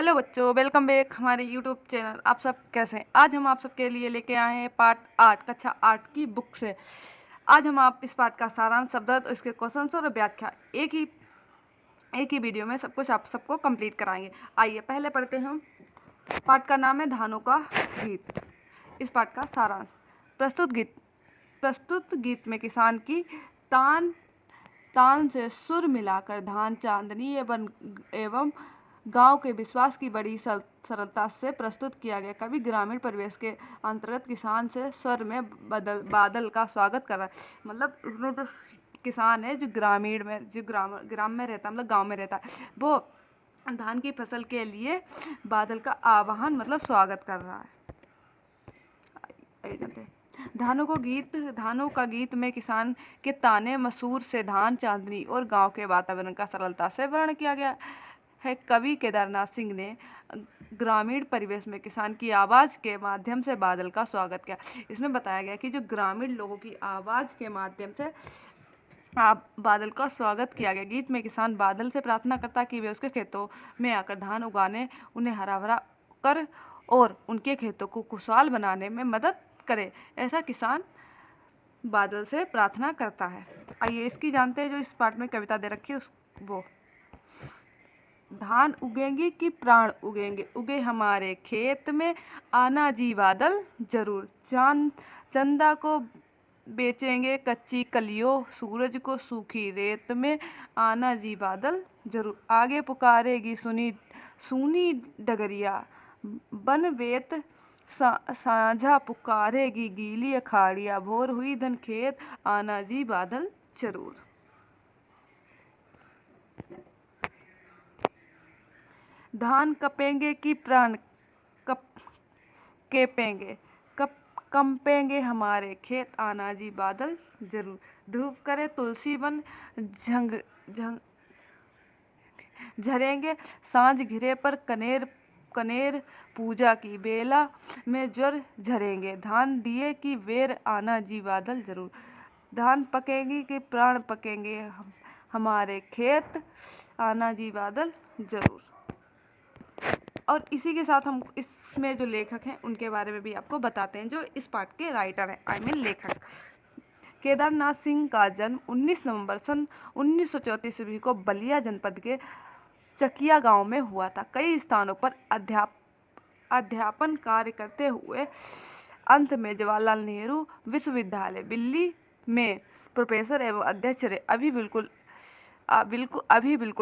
Hello बच्चों, welcome back हमारे YouTube channel. आप सब कैसे हैं? आज हम आप सबके लिए लेके आए हैं पार्ट 8 कक्षा 8 की बुक से। आज हम आप इस पाठ का सारांश, शब्दार्थ, इसके क्वेश्चन और व्याख्या एक ही वीडियो में सब कुछ आप सबको कंप्लीट कराएंगे। आइए पहले पढ़ते हैं। पाठ का नाम है धानों का गीत। इस पाठ का सारांश। प्रस्तुत गीत में किसान की तान से सुर मिलाकर धान, चांदनी एवं गांव के विश्वास की बड़ी सरलता से प्रस्तुत किया गया। कवि ग्रामीण परिवेश के अंतर्गत किसान से स्वर में बादल का स्वागत कर रहा है। मतलब उसमें जो किसान है, जो ग्रामीण में, जो ग्राम में रहता है, मतलब गांव में रहता है, वो धान की फसल के लिए बादल का आवाहन मतलब स्वागत कर रहा है। धानों का गीत में किसान के ताने मसूर से धान, चांदनी और गांव के वातावरण का सरलता से वर्णन किया गया है। कवि केदारनाथ सिंह ने ग्रामीण परिवेश में किसान की आवाज़ के माध्यम से बादल का स्वागत किया। इसमें बताया गया कि जो ग्रामीण लोगों की आवाज़ के माध्यम से बादल का स्वागत किया गया। गीत में किसान बादल से प्रार्थना करता कि वे उसके खेतों में आकर धान उगाने, उन्हें हरा भरा कर और उनके खेतों को खुशहाल बनाने में मदद करे। ऐसा किसान बादल से प्रार्थना करता है। आइए इसकी जानते हैं। जो इस पाठ में कविता दे रखी है वो। धान उगेंगे कि प्राण उगेंगे, उगे हमारे खेत में, आना जी बादल जरूर। चंदा को बेचेंगे कच्ची कलियों, सूरज को सूखी रेत में, आना जी बादल जरूर। आगे पुकारेगी सुनी डगरिया, बन वेत साझा पुकारेगी गीली अखाड़िया, भोर हुई धन खेत, आना जी बादल जरूर। धान कपेंगे कि प्राण केपेंगे, कंपेंगे हमारे खेत, आना जी बादल जरूर। धूप करे तुलसी वन, झरेंगे सांझ घिरे पर कनेर पूजा की बेला में ज्वर झरेंगे, धान दिए कि वेर, आना जी बादल जरूर। धान पकेंगी कि प्राण पकेंगे हमारे खेत, आना जी बादल जरूर। और इसी के साथ हम इसमें जो लेखक हैं उनके बारे में भी आपको बताते हैं, जो इस पाठ के राइटर हैं, आई मीन लेखक। केदारनाथ सिंह का जन्म 19 नवंबर सन 1934 ईस्वी को बलिया जनपद के चकिया गांव में हुआ था। कई स्थानों पर अध्यापन कार्य करते हुए अंत में जवाहरलाल नेहरू विश्वविद्यालय दिल्ली में प्रोफेसर एवं अध्यक्ष रहे।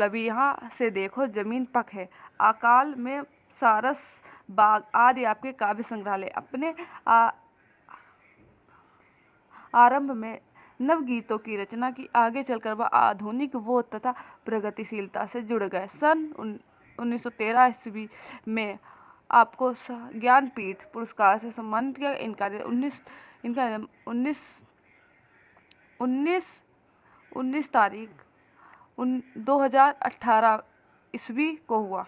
अभी यहाँ से देखो जमीन पक है, अकाल में सारस बाग आदि आपके काव्य संग्रहालय। अपने आरंभ में नवगीतों की रचना की, आगे चलकर वह आधुनिक वो तथा प्रगतिशीलता से जुड़ गए। सन 1913 ईस्वी में आपको ज्ञानपीठ पुरस्कार से सम्मानित किया। इनका 19 तारीख 2018 ईस्वी को हुआ।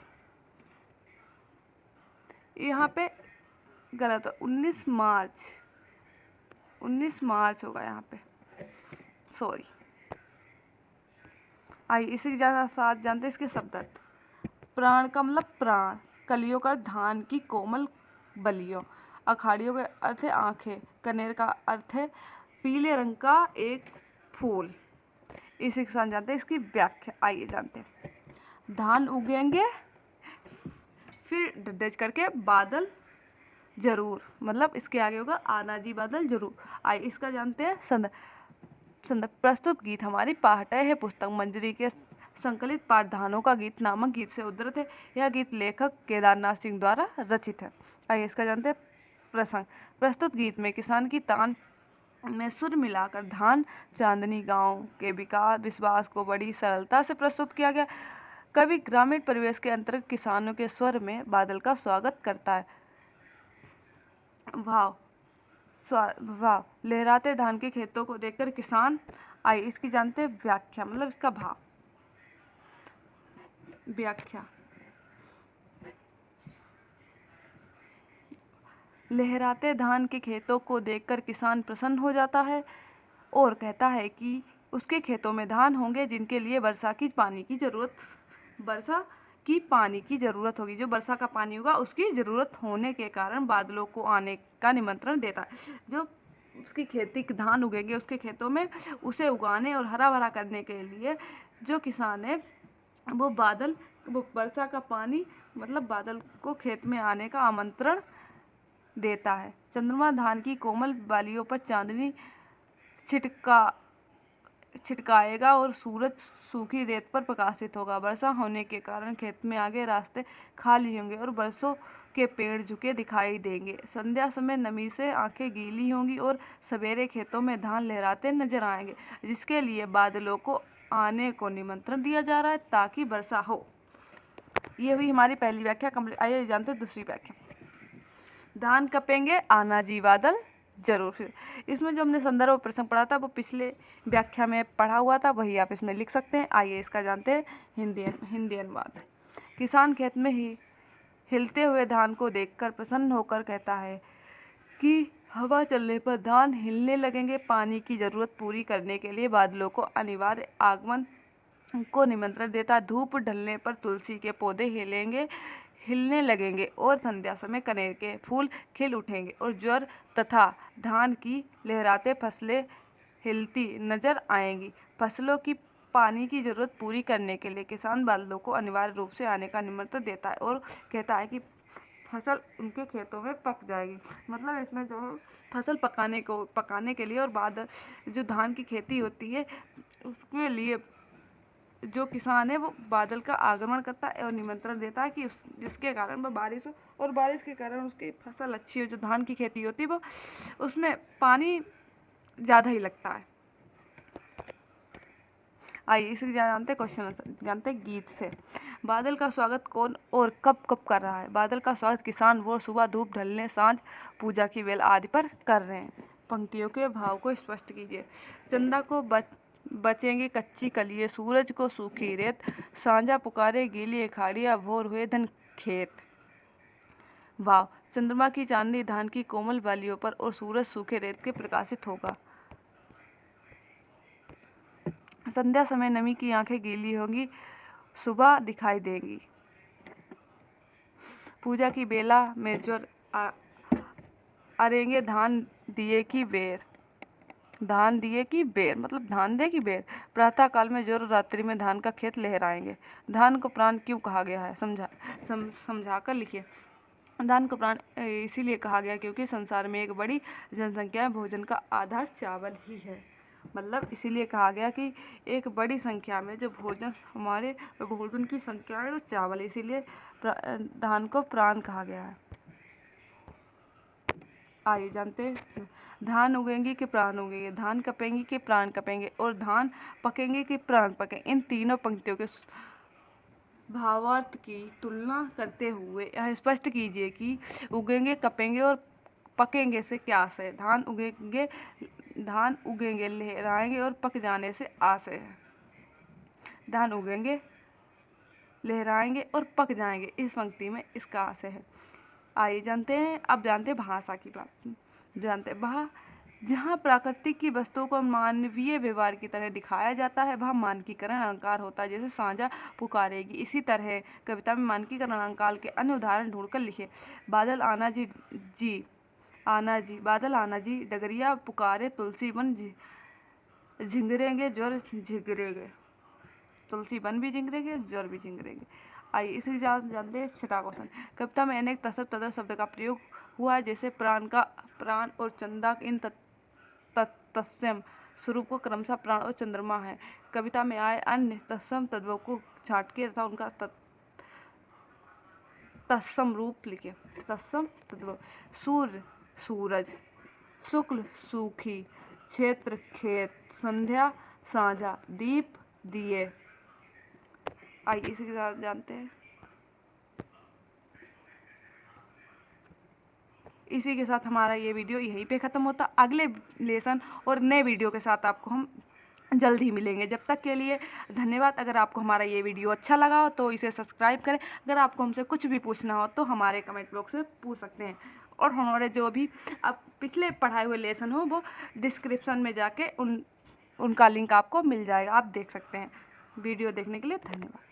यहाँ पे गलत है, 19 मार्च होगा यहाँ पे, सॉरी। आइए इसी के साथ जानते हैं इसके शब्दार्थ। प्राण का मतलब प्राण, कलियों का धान की कोमल बलियों, अखाड़ियों का अर्थ है आंखें, कनेर का अर्थ है पीले रंग का एक फूल। इसी के साथ जानते हैं इसकी व्याख्या। आइए जानते हैं। धान उगेंगे, फिर डज करके बादल जरूर, मतलब इसके आगे होगा आना जी बादल जरूर। आइए इसका जानते हैं संदर्भ। प्रस्तुत गीत हमारी पाठ्य है पुस्तक मंजरी के संकलित पाठ धानों का गीत नामक गीत से उद्धृत है। यह गीत लेखक केदारनाथ सिंह द्वारा रचित है। आइए इसका जानते हैं प्रसंग। प्रस्तुत गीत में किसान की तान में सुर मिलाकर धान, चांदनी, गांव के विश्वास को बड़ी सरलता से प्रस्तुत किया गया। कवि ग्रामीण परिवेश के अंतर्गत किसानों के स्वर में बादल का स्वागत करता है। भाव लहराते धान के खेतों को देखकर किसान। आइए इसकी जानते हैं व्याख्या, मतलब इसका भाव। व्याख्या। लहराते धान के खेतों को देखकर किसान प्रसन्न हो जाता है और कहता है कि उसके खेतों में धान होंगे जिनके लिए वर्षा की पानी की जरूरत की पानी की ज़रूरत होगी। जो वर्षा का पानी होगा उसकी ज़रूरत होने के कारण बादलों को आने का निमंत्रण देता है। जो उसकी खेती धान उगेंगे उसके खेतों में, उसे उगाने और हरा भरा करने के लिए जो किसान है वो वर्षा का पानी मतलब बादल को खेत में आने का आमंत्रण देता है। चंद्रमा धान की कोमल बालियों पर चांदनी छिटकाएगा और सूरज सूखी रेत पर प्रकाशित होगा। वर्षा होने के कारण खेत में आगे रास्ते खाली होंगे और बरसों के पेड़ झुके दिखाई देंगे। संध्या समय नमी से आंखें गीली होंगी और सवेरे खेतों में धान लहराते नजर आएंगे, जिसके लिए बादलों को आने को निमंत्रण दिया जा रहा है ताकि वर्षा हो। ये हुई हमारी पहली व्याख्या कंप्लीट। आइए जानते हैं दूसरी व्याख्या। धान कपेंगे आना जी बादल जरूर। फिर इसमें जो हमने संदर्भ प्रश्न पढ़ा था वो पिछले व्याख्या में पढ़ा हुआ था, वही आप इसमें लिख सकते हैं। आइए इसका जानते हैं हिंदी अनुवाद। किसान खेत में ही हिलते हुए धान को देखकर प्रसन्न होकर कहता है कि हवा चलने पर धान हिलने लगेंगे। पानी की जरूरत पूरी करने के लिए बादलों को अनिवार्य आगमन को निमंत्रण देता। धूप ढलने पर तुलसी के पौधे हिलने लगेंगे और संध्या समय कनेर के फूल खिल उठेंगे और ज्वर तथा धान की लहराते फसलें हिलती नजर आएंगी। फसलों की पानी की जरूरत पूरी करने के लिए किसान बादलों को अनिवार्य रूप से आने का निमंत्रण देता है और कहता है कि फसल उनके खेतों में पक जाएगी। मतलब इसमें जो फसल पकाने के लिए और बादल जो धान की खेती होती है उसके लिए जो किसान है वो बादल का आगमन करता है और निमंत्रण देता है कि जिसके कारण वह बारिश हो और बारिश के कारण उसकी फसल अच्छी हो। जो धान की खेती होती है वो उसमें पानी ज़्यादा ही लगता है। आइए इसे जानते हैं क्वेश्चन जानते हैं गीत से। बादल का स्वागत कौन और कब कब कर रहा है? बादल का स्वागत किसान वो सुबह धूप ढलने, सांझ पूजा की बेल आदि पर कर रहे हैं। पंक्तियों के भाव को स्पष्ट कीजिए। चंदा को बचेंगे कच्ची कलिए, सूरज को सूखी रेत, सांझा पुकारे गीली अखाड़ियाँ, भोर हुए धन खेत। वाव। चंद्रमा की चांदनी धान की कोमल बालियों पर और सूरज सूखे रेत के प्रकाशित होगा। संध्या समय नमी की आंखें गीली होंगी, सुबह दिखाई देंगी। पूजा की बेला में ज्वर अरेंगे धान दिए की बेर। धान दिए की बेर मतलब धान दे की बेर। प्रातः काल में ज्वर, रात्रि में धान का खेत लहराएंगे। धान को प्राण क्यों कहा गया है? समझा कर लिखिए। धान को प्राण इसीलिए कहा गया क्योंकि संसार में एक बड़ी जनसंख्या भोजन का आधार चावल ही है। मतलब इसीलिए कहा गया कि एक बड़ी संख्या में जो हमारे भोजन की संख्या है वो चावल, इसीलिए धान को प्राण कहा गया है। आइए जानते हैं। धान उगेंगे कि प्राण उगेंगे, धान कपेंगे कि प्राण कपेंगे और धान पकेंगे कि प्राण पकेंगे। इन तीनों पंक्तियों के भावार्थ की तुलना करते हुए यह स्पष्ट कीजिए कि उगेंगे, कपेंगे और पकेंगे से क्या आशय है। धान उगेंगे लहराएंगे और पक जाने से आशय है। धान उगेंगे लहराएंगे और पक जाएंगे, इस पंक्ति में इसका आशय है। आइए जानते हैं। अब जानते हैं भाषा की बात। जानते हैं जहाँ प्राकृतिक की वस्तुओं को मानवीय व्यवहार की तरह दिखाया जाता है वह मानकीकरण अलंकार होता है। जैसे सांझा पुकारेगी, इसी तरह कविता में मानकीकरण अलंकार के अन्य उदाहरण ढूंढकर लिखे। बादल आना जी आना जी, बादल आना जी, डगरिया पुकारे तुलसी बन झिंगरेंगे ज्वर झिगरेंगे। तुलसी बन भी झिंगरेंगे, ज्वर भी झिंगरेंगे। आइए इसी जानते हैं छठा क्वेश्चन। कविता में अनेक तसर तदर शब्द का प्रयोग हुआ है, जैसे प्राण और चंदा। इन तत्सम स्वरूप को क्रमशः प्राण और चंद्रमा है। कविता में आए अन्य तत्सम तत्वों को छांटिए तथा उनका तत्सम रूप लिखे। तत्सम तत्व: सूर्य सूरज, शुक्ल सूखी, क्षेत्र खेत, संध्या साझा, दीप दिए। आइए इसी के साथ जानते हैं। इसी के साथ हमारा ये वीडियो यहीं पे ख़त्म होता। अगले लेसन और नए वीडियो के साथ आपको हम जल्द ही मिलेंगे। जब तक के लिए धन्यवाद। अगर आपको हमारा ये वीडियो अच्छा लगा हो तो इसे सब्सक्राइब करें। अगर आपको हमसे कुछ भी पूछना हो तो हमारे कमेंट बॉक्स में पूछ सकते हैं और हमारे जो भी अब पिछले पढ़ाए हुए लेसन हो वो डिस्क्रिप्शन में जाके उनका लिंक आपको मिल जाएगा, आप देख सकते हैं। वीडियो देखने के लिए धन्यवाद।